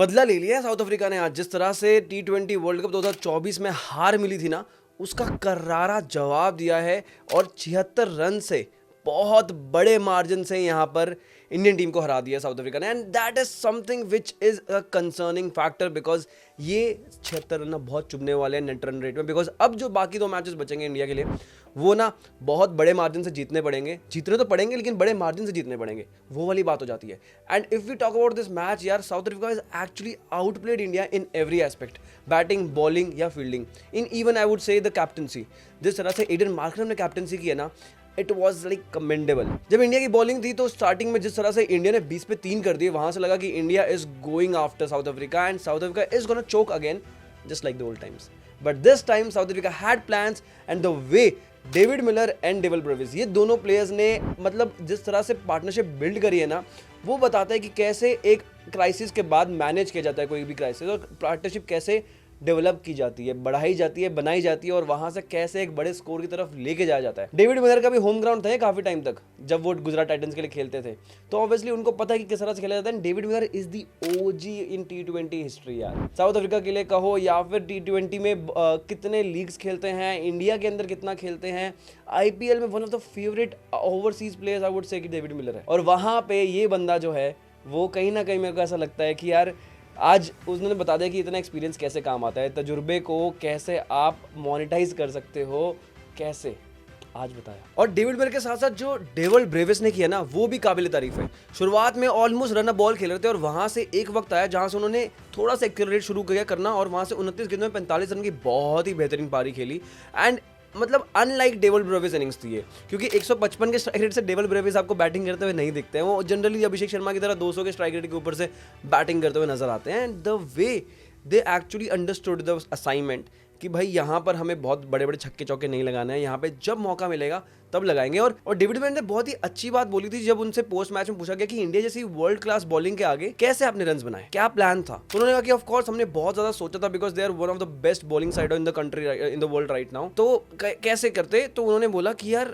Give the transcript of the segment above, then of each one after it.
बदला ले लिया है साउथ अफ्रीका ने आज। जिस तरह से T20 वर्ल्ड कप 2024 में हार मिली थी ना, उसका करारा जवाब दिया है और 76 रन से बहुत बड़े मार्जिन से यहाँ पर इंडियन टीम को हरा दिया साउथ अफ्रीका ने। And that is something which is a concerning factor, because ये 76 रन बहुत चुभने वाले हैं नेट रन रेट में। बिकॉज अब जो बाकी 2 मैचेस बचेंगे इंडिया के लिए, वो ना बहुत बड़े मार्जिन से जीतने पड़ेंगे। जीतने तो पड़ेंगे लेकिन बड़े मार्जिन से जीतने पड़ेंगे, वो वाली बात हो जाती है। And if we talk about this match यार, South Africa is actually outplayed India in every aspect, batting, bowling या fielding, in even I would say the captaincy. जिस तरह से एडन मार्करम ने कैप्टनसी की है ना, इट वॉज लाइक कमेंडेबल। जब इंडिया की बॉलिंग थी तो स्टार्टिंग में जिस तरह से इंडिया ने 20 पे 3 कर दिए, वहां से लगा कि India is going after South Africa and South Africa is gonna choke again just like the old times. But this time South Africa had plans and the way David Miller and Dewald Brevis, ये दोनों players ने मतलब जिस तरह से partnership build करी है ना, वो बताता है कि कैसे एक क्राइसिस के बाद मैनेज किया जाता है कोई भी क्राइसिस, और पार्टनरशिप कैसे डेवलप की जाती है, बढ़ाई जाती है, बनाई जाती है, और वहां से कैसे एक बड़े स्कोर की तरफ लेके जाया जाता है। डेविड मिलर का भी होम ग्राउंड था काफी टाइम तक, जब वो गुजरात टाइटंस के लिए खेलते थे, तो ऑब्वियसली उनको पता है कि किस तरह से खेला जाता है। David Miller is the OG in T20 history यार। साउथ अफ्रीका के लिए कहो या फिर T20 में कितने लीग्स खेलते हैं, इंडिया के अंदर कितना खेलते हैं, IPL में one of the favourite overseas players I would से कि डेविड मिलर है। और वहां पे ये बंदा जो है वो कहीं ना कहीं मेरे को ऐसा लगता है कि यार आज उसने बता दिया कि इतना एक्सपीरियंस कैसे काम आता है, तजुर्बे को कैसे आप मोनेटाइज कर सकते हो, कैसे आज बताया। और डेविड मिलर के साथ साथ जो डेवल ब्रेविस ने किया ना, वो भी काबिल तारीफ है। शुरुआत में ऑलमोस्ट रन अ बॉल खेल रहे थे और वहां से एक वक्त आया जहां से उन्होंने थोड़ा सा एक्सेलरेट शुरू किया करना, और वहां से 29 गेंदों में 45 रन की बहुत ही बेहतरीन पारी खेली। एंड मतलब अनलाइक डेवल ब्रेविस इनिंग्स थी ये, क्योंकि 155 के स्ट्राइक रेट से डेवल ब्रेविस आपको बैटिंग करते हुए नहीं दिखते हैं। वो जनरली अभिषेक शर्मा की तरह 200 के स्ट्राइक रेट के ऊपर से बैटिंग करते हुए नजर आते हैं। And the way they actually understood the assignment कि भाई यहाँ पर हमें बहुत बड़े बड़े छक्के चौके नहीं लगाना है, यहाँ पे जब मौका मिलेगा तब लगाएंगे। और डेविड मिलर ने बहुत ही अच्छी बात बोली थी जब उनसे पोस्ट मैच में पूछा गया कि इंडिया जैसी वर्ल्ड क्लास बॉलिंग के आगे कैसे आपने रन्स बनाए, क्या प्लान था। तो उन्होंने कहा कि ऑफ कोर्स हमने बहुत ज्यादा सोचा था, because they are one of the best bowling sides in the country, in the world right now. तो कैसे करते, तो उन्होंने बोला कि यार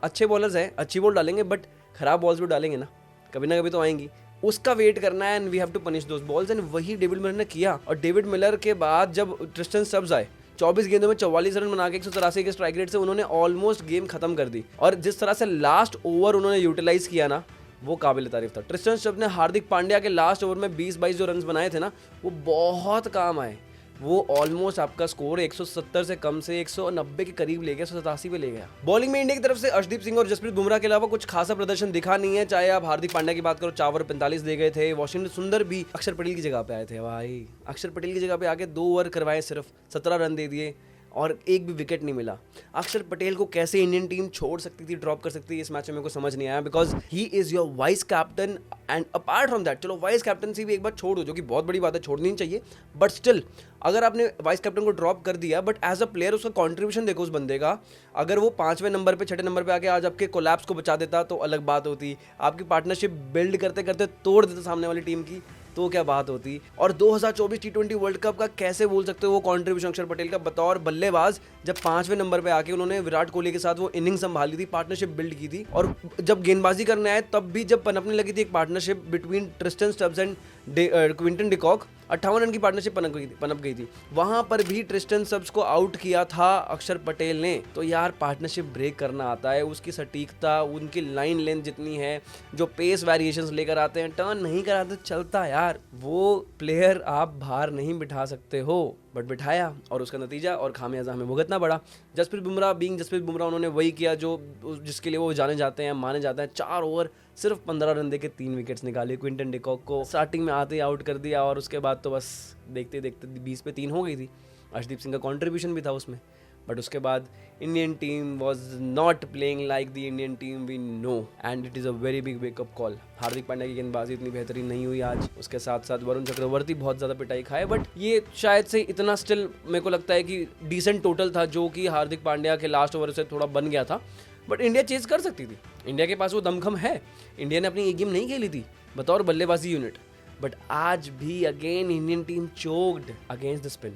अच्छे बॉलर्स हैं, अच्छी बॉल डालेंगे, बट खराब बॉल्स भी डालेंगे ना कभी तो आएंगी, उसका वेट करना है, and we have to punish those balls. एंड वही डेविड मिलर ने किया। और डेविड मिलर के बाद जब ट्रिस्टन स्टब्स आए, 24 गेंदों में 44 रन बना के 183 के स्ट्राइक रेट से उन्होंने ऑलमोस्ट गेम खत्म कर दी। और जिस तरह से लास्ट ओवर उन्होंने यूटिलाइज किया ना, वो काबिल तारीफ था। ट्रिस्टन स्टब्स ने हार्दिक पांड्या के लास्ट ओवर में 20-22 जो रन बनाए थे ना, वो बहुत काम आए। वो ऑलमोस्ट आपका स्कोर 170 से कम से 190 के करीब ले गया, 187 पे ले गया। बॉलिंग में इंडिया की तरफ से अर्शदीप सिंह और जसप्रीत बुमराह के अलावा कुछ खासा प्रदर्शन दिखा नहीं है। चाहे आप हार्दिक पांड्या की बात करो, 4 ओवर 45 दे गए थे। वाशिंगटन सुंदर भी अक्षर पटेल की जगह पे आए थे भाई, अक्षर पटेल की जगह पे आके 2 ओवर करवाए, सिर्फ 17 रन दे दिए और एक भी विकेट नहीं मिला। अक्षर पटेल को कैसे इंडियन टीम छोड़ सकती थी, ड्रॉप कर सकती थी, इस मैच में मेरे को समझ नहीं आया, because he is your vice captain. And apart from that, चलो वाइस कैप्टनसी भी एक बार छोड़ दो, जो कि बहुत बड़ी बात है, छोड़नी नहीं चाहिए, बट स्टिल अगर आपने वाइस कैप्टन को ड्रॉप कर दिया, बट एज अ प्लेयर उसका कंट्रीब्यूशन देखो उस बंदे का। अगर वो 5वें नंबर पे 6ठे नंबर पे आके आज आपके कोलैप्स को बचा देता तो अलग बात होती, आपकी पार्टनरशिप बिल्ड करते करते तोड़ देता सामने वाली टीम की, तो क्या बात होती। और 2024 T20 वर्ल्ड कप का कैसे बोल सकते हो वो कंट्रीब्यूशन अक्षर पटेल का बतौर बल्लेबाज, जब 5वें नंबर पे आके उन्होंने विराट कोहली के साथ वो इनिंग संभाली थी, पार्टनरशिप बिल्ड की थी। और जब गेंदबाजी करने आए तब भी जब पनपने लगी थी एक partnership between Tristan Stubbs and Quinton de Kock, 58 run की पार्टनरशिप पनप गई थी, वहां पर भी ट्रिस्टन स्टब्स को आउट किया था अक्षर पटेल ने। तो यार पार्टनरशिप ब्रेक करना आता है, उसकी सटीकता, उनकी लाइन लेंथ जितनी है, जो पेस वेरिएशंस लेकर आते हैं, टर्न नहीं कराते चलता यार, वो प्लेयर आप बाहर नहीं बिठा सकते हो, बट बिठाया और उसका नतीजा और खामियाजा हमें भुगतना पड़ा। जसप्रीत बुमराह उन्होंने वही किया जो जिसके लिए वो जाने जाते हैं, माने जाते हैं। 4 ओवर सिर्फ 15 रन देके 3 विकेट्स निकाले। क्विंटन डिकॉक को स्टार्टिंग में आते ही आउट कर दिया और उसके बाद तो बस देखते देखते 20 पे 3 हो गई थी। अर्शदीप सिंह का कॉन्ट्रीब्यूशन भी था उसमें, बट उसके बाद Indian team was not playing like the Indian team we know, and it is a very big wake up call. Hardik Pandya की गेंदबाजी इतनी बेहतरीन नहीं हुई आज, उसके साथ साथ वरुण चक्रवर्ती बहुत ज़्यादा पिटाई खाए, बट ये शायद से इतना स्टिल मेरे को लगता है कि डिसेंट टोटल था, जो कि हार्दिक पांड्या के लास्ट ओवर से थोड़ा बन गया था। बट इंडिया चेज कर सकती थी, इंडिया के पास वो दमखम है। इंडिया ने अपनी ये गेम नहीं खेली थी बतौर बल्लेबाजी यूनिट, बट आज भी again Indian team choked against the spin.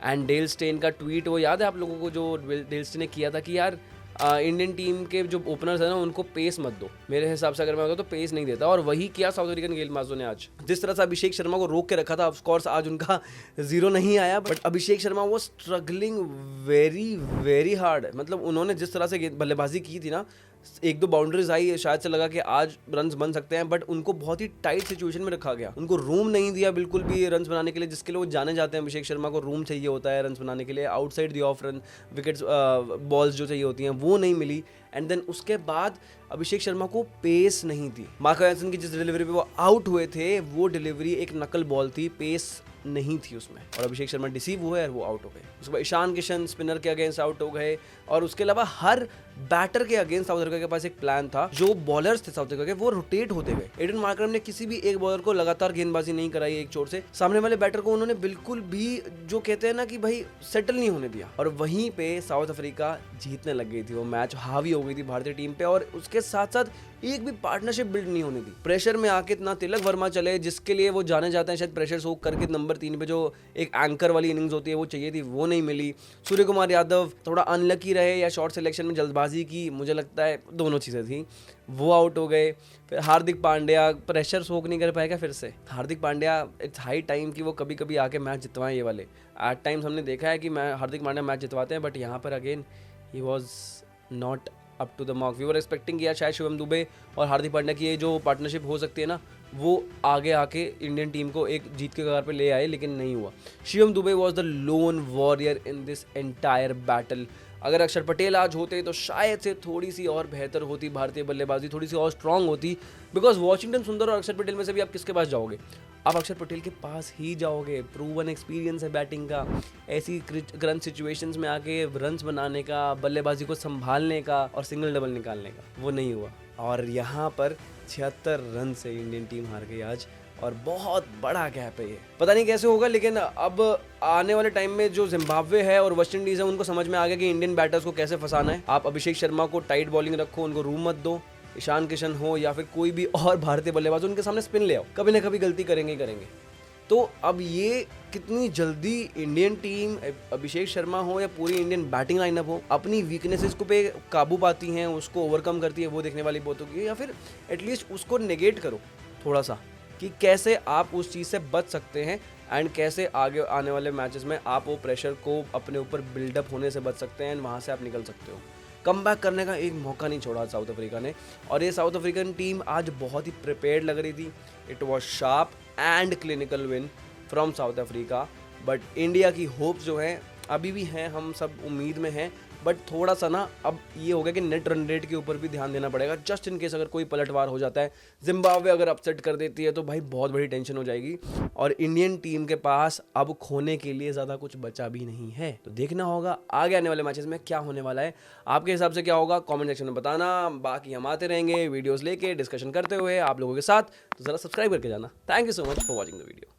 And Dale Steyn का ट्वीट वो याद है आप लोगों को, जो डेल स्टेन ने किया था कि यार इंडियन टीम के जो ओपनर्स है ना उनको पेस मत दो। मेरे हिसाब से अगर मैं होता तो पेस नहीं देता, और वही किया साउथ अफ्रीकन गेंदबाजों ने आज। जिस तरह से अभिषेक शर्मा को रोक के रखा था, ऑफ कोर्स आज उनका 0 नहीं आया, बट अभिषेक शर्मा वो स्ट्रगलिंग वेरी वेरी हार्ड। मतलब उन्होंने जिस तरह से बल्लेबाजी की थी ना, 1-2 बाउंड्रीज आई, शायद से लगा कि आज रन्स बन सकते हैं, बट उनको बहुत ही टाइट सिचुएशन में रखा गया। उनको रूम नहीं दिया बिल्कुल भी रन्स बनाने के लिए, जिसके लिए वो जाने जाते हैं। अभिषेक शर्मा को रूम चाहिए होता है रन्स बनाने के लिए, outside the of run wickets, balls जो चाहिए होती हैं वो नहीं मिली। एंड देन उसके बाद अभिषेक शर्मा को पेस नहीं थी। मार्क हैंसन की जिस डिलीवरी पे वो आउट हुए थे, वो डिलीवरी एक नकल बॉल थी, पेस नहीं थी उसमें, और अभिषेक शर्मा डिसीव हुए और वो आउट हो गए। उसके बाद ईशान किशन स्पिनर के अगेंस्ट आउट हो गए, और उसके अलावा हर बैटर के अगेंस्ट साउथ अफ्रीका के पास एक प्लान था। जो बॉलर्स थे साउथ अफ्रीका के वो रोटेट होते गए। एडन मार्करम ने किसी भी एक बॉलर को लगातार गेंदबाजी नहीं कराई एक चोट से। सामने वाले बैटर को उन्होंने बिल्कुल भी जो कहते हैं ना कि भाई सेटल नहीं होने दिया, और वहीं पे साउथ अफ्रीका जीतने लग गई थी। वो मैच हावी हो गई थी भारतीय टीम पे, और उसके साथ साथ एक भी पार्टनरशिप बिल्ड नहीं होने दी। प्रेशर में आके इतना तिलक वर्मा चले, जिसके लिए वो जाने जाते हैं, शायद प्रेशर सोक करके नंबर 3 पे जो एक एंकर वाली इनिंग्स होती है वो चाहिए थी, वो नहीं मिली। सूर्य कुमार यादव थोड़ा अनलकी रहे या शॉर्ट सिलेक्शन में जल्दबाजी की, मुझे लगता है दोनों चीज़ें थी, वो आउट हो गए। फिर हार्दिक पांड्या प्रेशर सोक नहीं कर पाएगा फिर से। Hardik Pandya it's high time कि वो कभी कभी आके मैच जितवाएं ये वाले। एट टाइम्स हमने देखा है कि हार्दिक पांड्या मैच जितवाते हैं, बट यहाँ पर अगेन ही was not up to the mark. We were expecting किया शायद शिवम दुबे और हार्दिक पांड्या की ये जो पार्टनरशिप हो सकती है ना, वो आगे आके इंडियन टीम को एक जीत के कगार पे ले आए, लेकिन नहीं हुआ। Shivam Dubey was the loan warrior in this entire battle. अगर अक्षर पटेल आज होते तो शायद से थोड़ी सी और बेहतर होती भारतीय बल्लेबाजी, थोड़ी सी और स्ट्रांग होती, बिकॉज वॉशिंगटन सुंदर और अक्षर पटेल में से भी आप किसके पास जाओगे? आप अक्षर पटेल के पास ही जाओगे। प्रूवन एक्सपीरियंस है बैटिंग का, ऐसी क्रंच सिचुएशंस में आके रन्स बनाने का, बल्लेबाजी को संभालने का और सिंगल डबल निकालने का, वो नहीं हुआ। और यहाँ पर 76 रन से इंडियन टीम हार गई आज, और बहुत बड़ा गैप है ये। पता नहीं कैसे होगा, लेकिन अब आने वाले टाइम में जो जिम्बाब्वे है और वेस्ट इंडीज है, उनको समझ में आ गया कि इंडियन बैटर्स को कैसे फंसाना है। आप अभिषेक शर्मा को टाइट बॉलिंग रखो, उनको रूम मत दो। ईशान किशन हो या फिर कोई भी और भारतीय बल्लेबाज, उनके सामने स्पिन ले आओ, कभी ना कभी गलती करेंगे ही करेंगे। तो अब ये कितनी जल्दी इंडियन टीम, अभिषेक शर्मा हो या पूरी इंडियन बैटिंग लाइनअप हो, अपनी वीकनेसेस को पे काबू पाती हैं, उसको ओवरकम करती है, वो देखने वाली बात होगी। या फिर एटलीस्ट उसको नेगेट करो थोड़ा सा, कि कैसे आप उस चीज़ से बच सकते हैं, एंड कैसे आगे आने वाले मैचेस में आप वो प्रेशर को अपने ऊपर बिल्डअप होने से बच सकते हैं, एंड वहाँ से आप निकल सकते हो। कम बैक करने का एक मौका नहीं छोड़ा साउथ अफ्रीका ने, और ये साउथ अफ्रीकन टीम आज बहुत ही प्रिपेयर्ड लग रही थी। It was sharp and clinical win from south Africa. But India की होप्स जो हैं अभी भी हैं, हम सब उम्मीद में हैं, बट थोड़ा सा ना अब ये हो गया कि नेट रन रेट के ऊपर भी ध्यान देना पड़ेगा, जस्ट इन केस अगर कोई पलटवार हो जाता है। जिम्बाब्वे अगर अपसेट कर देती है तो भाई बहुत बड़ी टेंशन हो जाएगी, और इंडियन टीम के पास अब खोने के लिए ज़्यादा कुछ बचा भी नहीं है। तो देखना होगा आगे आने वाले मैचेस में क्या होने वाला है। आपके हिसाब से क्या होगा कमेंट सेक्शन में बताना। बाकी हम आते रहेंगे वीडियोज़ लेके, डिस्कशन करते हुए आप लोगों के साथ, तो ज़रा सब्सक्राइब करके जाना। Thank you so much for watching the video.